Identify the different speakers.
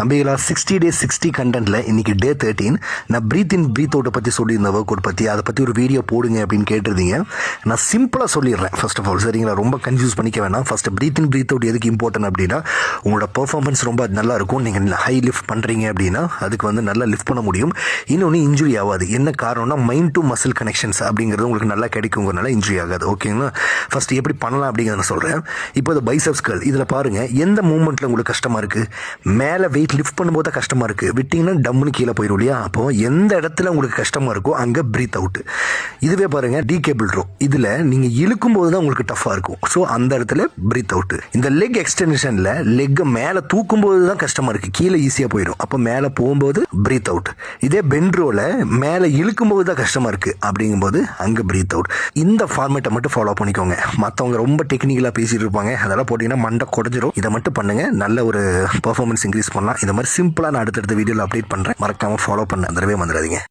Speaker 1: தம்பிகளா 60 days 60 கண்டென்ட்ல இன்னைக்கு டே 13. நான் பிரீத் இன் பிரீத் அவுட்டை பற்றி சொல்லியிருந்த ஒர்க் அவுட் பற்றி அதை பற்றி ஒரு வீடியோ போடுங்க அப்படின்னு கேட்டிருந்தீங்க. நான் சிம்பிளாக சொல்லிடுறேன். ஃபர்ஸ்ட் ஆஃப் ஆல் சரிங்களா, ரொம்ப கன்ஃபியூஸ் பண்ணிக்க வேணாம். ஃபர்ஸ்ட் பிரீத் இன் பிரீத் அவுட் எதுக்கு இம்பார்ட்டன்ட் அப்படின்னா, உங்களோட பெர்ஃபார்மன்ஸ் ரொம்ப நல்லா இருக்கும். நீங்கள் ஹை லிஃப்ட் பண்ணுறீங்க அப்படின்னா அதுக்கு வந்து நல்லா லிஃப்ட் பண்ண முடியும். இன்னொன்று இன்ஜுரி ஆகாது. என்ன காரணம்னா மைண்ட் டு மசில் கனெக்ஷன்ஸ் அப்படிங்கிறது உங்களுக்கு நல்லா கிடைக்குங்கிறனால இன்ஜுரி ஆகாது. ஓகேங்களா, ஃபர்ஸ்ட் எப்படி பண்ணலாம் அப்படிங்கிறத நான் சொல்கிறேன். இப்போ இந்த பைசப்ஸ் கர்ல் இதில் பாருங்கள், எந்த மூவ்மெண்ட்டில் உங்களுக்கு கஷ்டமாக இருக்குது? மேலே வெயிட் லிஃப்ட் பண்ணும்போது தான் கஷ்டமாக இருக்குது, விட்டிங்கன்னா டம்முன்னு கீழே போயிடும் இல்லையா? அப்போது எந்த இடத்துல உங்களுக்கு கஷ்டமாக இருக்கோ அங்கே பிரீத் அவுட். இதுவே பாருங்கள் டி கேபிள் ரோ, இதில் நீங்கள் இழுக்கும் போது தான் உங்களுக்கு டஃப்பாக இருக்கும். ஸோ அந்த இடத்துல பிரீத் அவுட். இந்த லெக் எக்ஸ்டென்ஷனில் லெக்கை மேலே தூக்கும் போது தான் கஷ்டமாக இருக்குது, கீழே ஈஸியாக போயிடும். அப்போ மேலே போகும்போது பிரீத் அவுட். இதே பெண்ட் ரோவில் மேலே இழுக்கும் போது தான் கஷ்டமாக இருக்குது அப்படிங்கும்போது அங்கே பிரீத் அவுட். இந்த ஃபார்மேட்டை மட்டும் ஃபாலோ பண்ணிக்கோங்க. மற்றவங்க ரொம்ப டெக்னிக்கலாக பேசிட்டு இருப்பாங்க, அதெல்லாம் போட்டிங்கன்னா மண்டை குறைஞ்சிரும். இதை மட்டும் பண்ணுங்க, நல்ல ஒரு பெர்ஃபார்மன்ஸ் இன்க்ரீஸ் பண்ணலாம். இந்த மாதிரி சிம்பிளாக நான் அடுத்தடுத்த வீடியோவில் அப்டேட் பண்ணுறேன். மறக்காமல் ஃபாலோ பண்ண தடவை வந்துடாதீங்க.